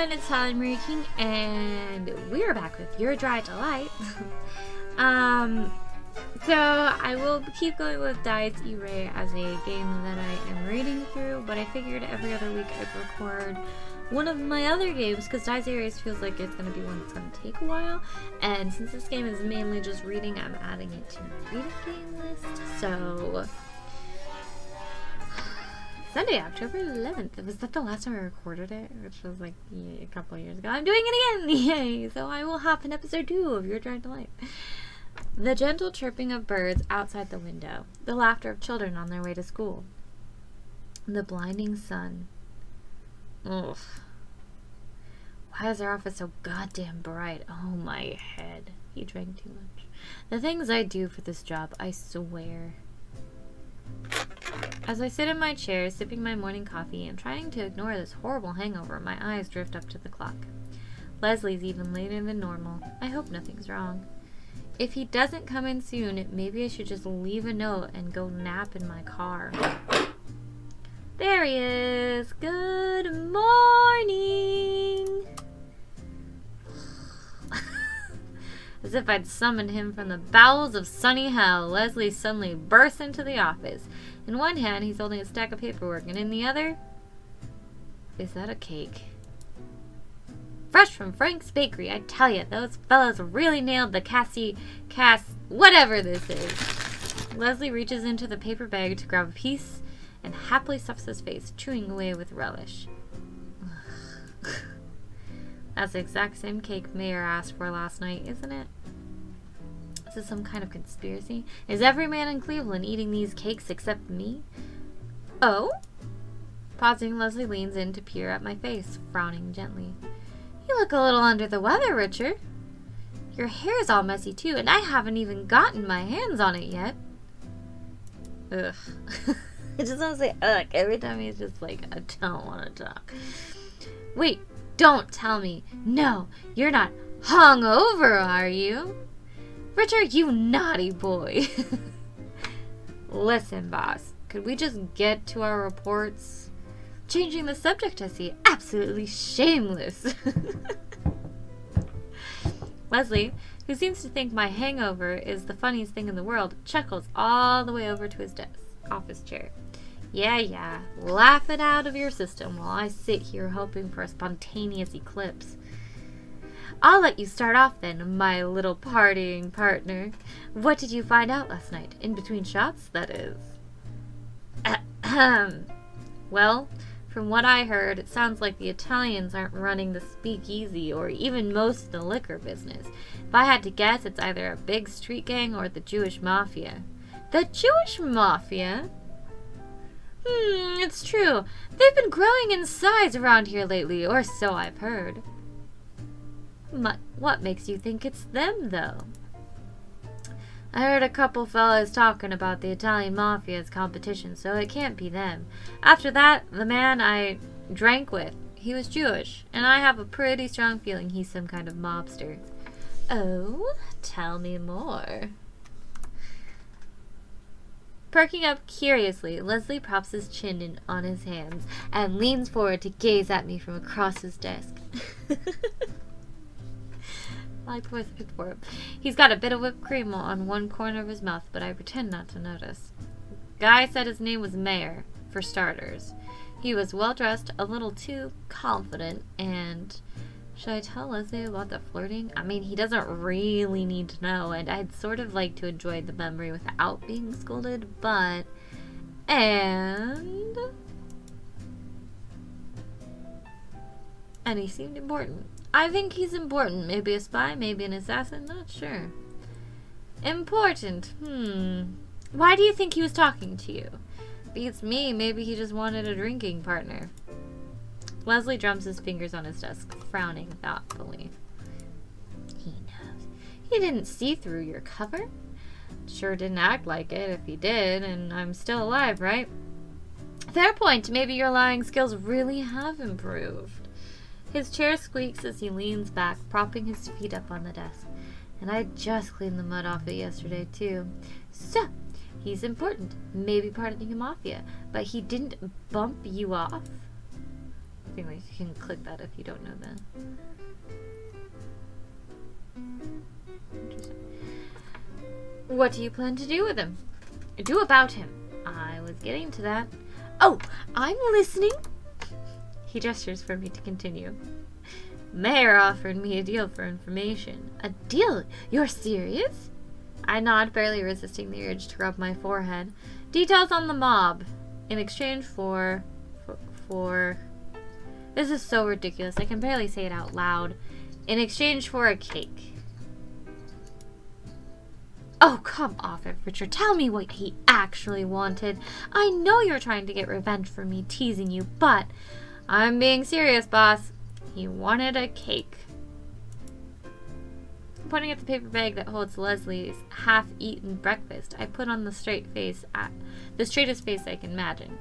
everyone, it's Holly Marie King, and we're back with Your Dry Delight. So I will keep going with Dies Irae as a game that I am reading through, but I figured every other week I'd record one of my other games, because Dies Irae feels like it's going to be one that's going to take a while, and since this game is mainly just reading, I'm adding it to my reading game list. So Sunday, October 11th. Was that the last time I recorded it? Which was like a couple of years ago. I'm doing it again! Yay! So I will hop in episode 2 of Your Dry Delight. The gentle chirping of birds outside the window. The laughter of children on their way to school. The blinding sun. Ugh. Why is our office so goddamn bright? Oh, my head. He drank too much. The things I do for this job, I swear. As I sit in my chair, sipping my morning coffee and trying to ignore this horrible hangover, my eyes drift up to the clock. Leslie's even later than normal. I hope nothing's wrong. If he doesn't come in soon, maybe I should just leave a note and go nap in my car. There he is! Good morning! As if I'd summoned him from the bowels of sunny hell, Leslie suddenly bursts into the office. In one hand, he's holding a stack of paperwork, and in the other... Is that a cake? Fresh from Frank's Bakery, I tell you, those fellas really nailed the whatever this is. Leslie reaches into the paper bag to grab a piece and happily stuffs his face, chewing away with relish. That's the exact same cake Mayor asked for last night, isn't it? Is this some kind of conspiracy? Is every man in Cleveland eating these cakes except me? Oh? Pausing, Leslie leans in to peer at my face, frowning gently. You look a little under the weather, Richard. Your hair's all messy too, and I haven't even gotten my hands on it yet. Ugh. I just want to say ugh every time he's just like, I don't want to talk. Wait, don't tell me. No, you're not hungover, are you? Richard, you naughty boy. Listen, boss, could we just get to our reports? Changing the subject, I see. Absolutely shameless. Leslie, who seems to think my hangover is the funniest thing in the world, chuckles all the way over to his office chair. Yeah, laugh it out of your system while I sit here hoping for a spontaneous eclipse. I'll let you start off then, my little partying partner. What did you find out last night? In between shots, that is. Well, from what I heard, it sounds like the Italians aren't running the speakeasy or even most of the liquor business. If I had to guess, it's either a big street gang or the Jewish mafia. The Jewish mafia? It's true. They've been growing in size around here lately, or so I've heard. What makes you think it's them, though? I heard a couple fellas talking about the Italian mafia's competition, so it can't be them. After that, the man I drank with, he was Jewish, and I have a pretty strong feeling he's some kind of mobster. Oh, tell me more. Perking up curiously, Leslie props his chin on his hands and leans forward to gaze at me from across his desk. I like the voice I picked for him. He's got a bit of whipped cream on one corner of his mouth, but I pretend not to notice. Guy said his name was Mayor, for starters. He was well-dressed, a little too confident, and... Should I tell Leslie about the flirting? I mean, he doesn't really need to know, and I'd sort of like to enjoy the memory without being scolded, but... And he seemed important. I think he's important. Maybe a spy, maybe an assassin, not sure. Important. Why do you think he was talking to you? Beats me, maybe he just wanted a drinking partner. Leslie drums his fingers on his desk, frowning thoughtfully. He knows. He didn't see through your cover? Sure didn't act like it if he did, and I'm still alive, right? Fair point. Maybe your lying skills really have improved. His chair squeaks as he leans back, propping his feet up on the desk. And I just cleaned the mud off it yesterday, too. So, he's important. Maybe part of the mafia. But he didn't bump you off? Anyway, you can click that if you don't know that. Interesting. What do you plan to do with him? Do about him? I was getting to that. Oh, I'm listening. He gestures for me to continue. Mayor offered me a deal for information. A deal? You're serious? I nod, barely resisting the urge to rub my forehead. Details on the mob. In exchange for... This is so ridiculous. I can barely say it out loud. In exchange for a cake. Oh, come off it, Richard. Tell me what he actually wanted. I know you're trying to get revenge for me teasing you, but I'm being serious, boss. He wanted a cake. Pointing at the paper bag that holds Leslie's half-eaten breakfast, I put on the straightest face I can imagine.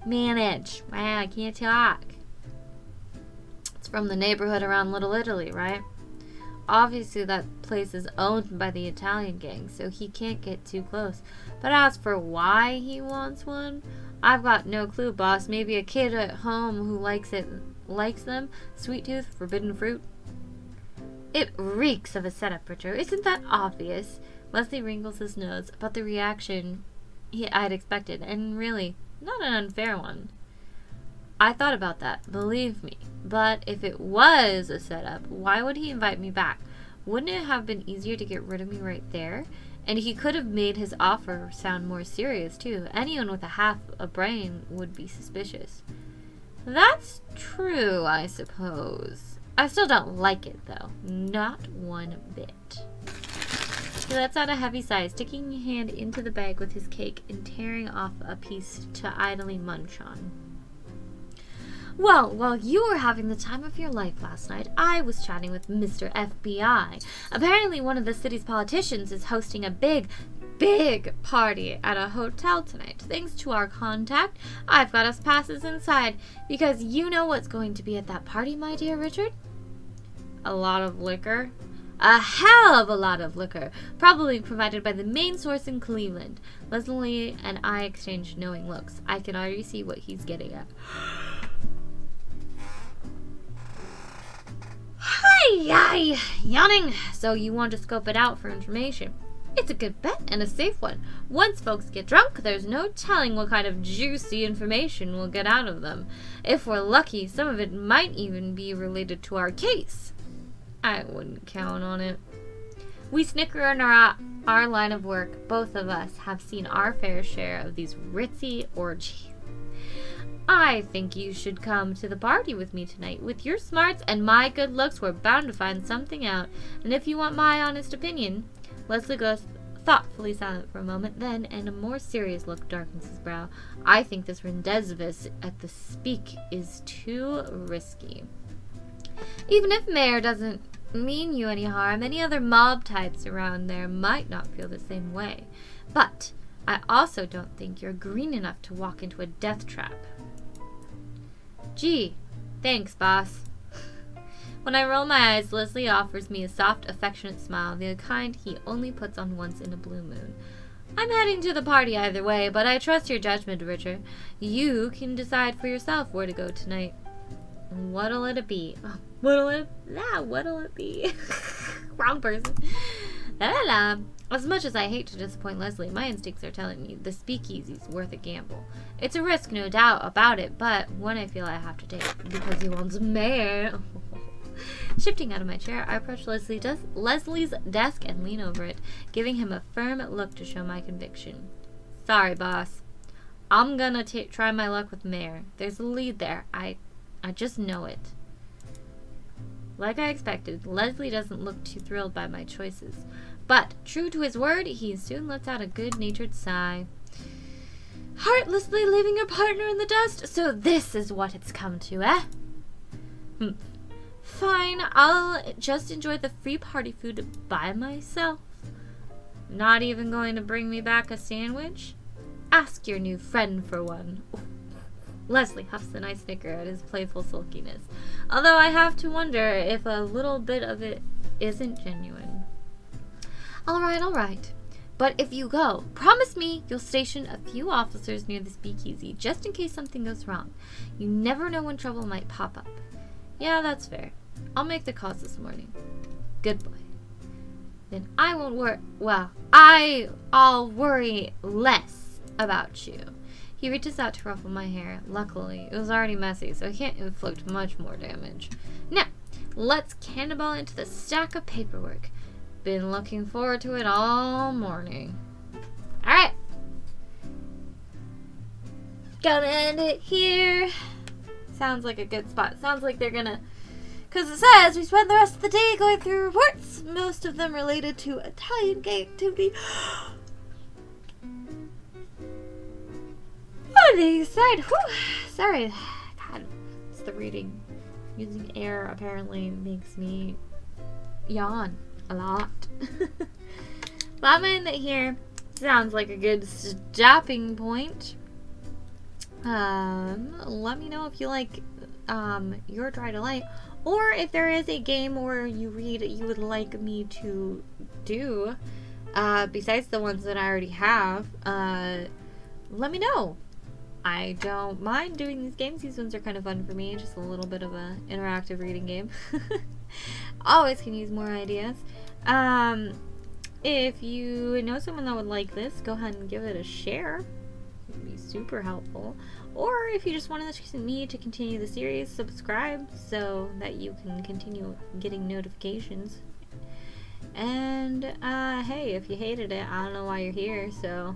Manage. Man, I can't talk. It's from the neighborhood around Little Italy, right? Obviously, that place is owned by the Italian gang, so he can't get too close. But as for why he wants one, I've got no clue, boss. Maybe a kid at home who likes them. Sweet tooth, forbidden fruit. It reeks of a setup, Richard. Isn't that obvious? Leslie wrinkles his nose about the reaction I'd expected, and really, not an unfair one. I thought about that, believe me. But if it was a setup, why would he invite me back? Wouldn't it have been easier to get rid of me right there? And he could have made his offer sound more serious, too. Anyone with half a brain would be suspicious. That's true, I suppose. I still don't like it, though. Not one bit. He lets out a heavy sigh, sticking his hand into the bag with his cake and tearing off a piece to idly munch on. Well, while you were having the time of your life last night, I was chatting with Mr. FBI. Apparently one of the city's politicians is hosting a big party at a hotel tonight. Thanks to our contact, I've got us passes inside, because you know what's going to be at that party, my dear Richard? A lot of liquor. A hell of a lot of liquor, probably provided by the main source in Cleveland. Leslie and I exchanged knowing looks. I can already see what he's getting at. Hi, yawning. So you want to scope it out for information? It's a good bet and a safe one. Once folks get drunk, there's no telling what kind of juicy information we'll get out of them. If we're lucky, some of it might even be related to our case. I wouldn't count on it. We snicker in our line of work. Both of us have seen our fair share of these ritzy orgies. I think you should come to the party with me tonight. With your smarts and my good looks, we're bound to find something out. And if you want my honest opinion... Leslie goes thoughtfully silent for a moment, then, and a more serious look darkens his brow. I think this rendezvous at the Speak is too risky. Even if Mayor doesn't mean you any harm, any other mob types around there might not feel the same way. But I also don't think you're green enough to walk into a death trap. Gee, thanks, boss. When I roll my eyes, Leslie offers me a soft, affectionate smile, the kind he only puts on once in a blue moon. I'm heading to the party either way, but I trust your judgment, Richard. You can decide for yourself where to go tonight. What'll it be? What'll it be? Wrong person. La la la. As much as I hate to disappoint Leslie, my instincts are telling me the speakeasy's worth a gamble. It's a risk, no doubt about it, but one I feel I have to take because he wants Mayor. Shifting out of my chair, I approach Leslie's desk and lean over it, giving him a firm look to show my conviction. Sorry, boss. I'm gonna try my luck with Mayor. There's a lead there. I just know it. Like I expected, Leslie doesn't look too thrilled by my choices. But, true to his word, he soon lets out a good-natured sigh. Heartlessly leaving your partner in the dust? So this is what it's come to, eh? Fine, I'll just enjoy the free party food by myself. Not even going to bring me back a sandwich? Ask your new friend for one. Leslie huffs a nice snicker at his playful sulkiness, although I have to wonder if a little bit of it isn't genuine. All right, but But if you go, promise me you'll station a few officers near the speakeasy just in case something goes wrong. You never know when trouble might pop up. Yeah, that's fair. I'll make the calls this morning. Good boy. Then I won't worry. Well, I'll worry less about you. He reaches out to ruffle my hair. Luckily, it was already messy, so I can't inflict much more damage. Now, let's cannonball into the stack of paperwork. Been looking forward to it all morning. Alright. Gonna end it here. Sounds like a good spot. Sounds like they're gonna... Because it says we spent the rest of the day going through reports, most of them related to Italian gay activity. On the side, whew, sorry, God, it's the reading. Using air apparently makes me yawn a lot. But I'm gonna end it here. Sounds like a good stopping point. Let me know if you like your Dry Delight, or if there is a game or you read you would like me to do besides the ones that I already have. Let me know. I don't mind doing these games. These ones are kind of fun for me. Just a little bit of a interactive reading game. Always can use more ideas. If you know someone that would like this, go ahead and give it a share. It would be super helpful. Or if you just want me to continue the series, subscribe so that you can continue getting notifications. And hey, if you hated it, I don't know why you're here, so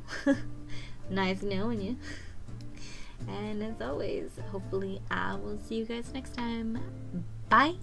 nice knowing you. And as always, hopefully I will see you guys next time. Bye!